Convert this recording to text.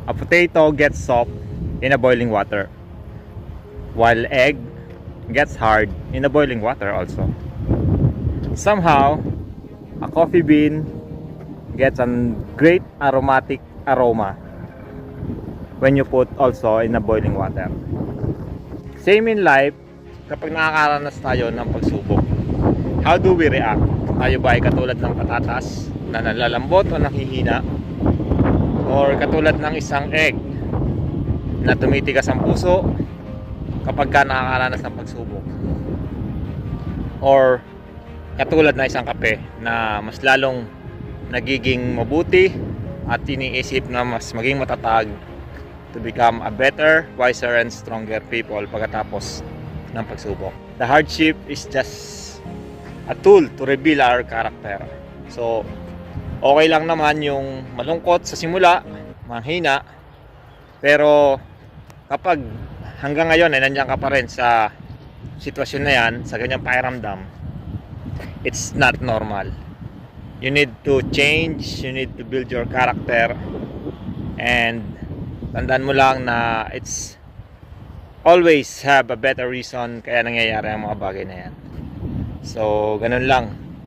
A potato gets soft in a boiling water, while egg gets hard in a boiling water also. Somehow, a coffee bean gets a great aromatic aroma when you put also in a boiling water. Same in life, kapag nakakaranas tayo ng pagsubok, how do we react? Tayo ba ay katulad ng patatas na nalalambot o nakihina? Or katulad ng isang egg na tumitigas ang puso kapag ka nakakaranas ng pagsubok? Or katulad na isang kape na mas lalong nagiging mabuti at iniisip na mas maging matatag to become a better, wiser, and stronger people pagkatapos ng pagsubok. The hardship is just a tool to reveal our character. So, okay lang naman yung malungkot sa simula, mahina, pero kapag hanggang ngayon ay nandiyan ka pa rin sa sitwasyon na yan, sa ganyang pakiramdam, it's not normal. You need to change, you need to build your character, and tandaan mo lang na it's always have a better reason kaya nangyayari ang mga bagay na yan. So, ganun lang.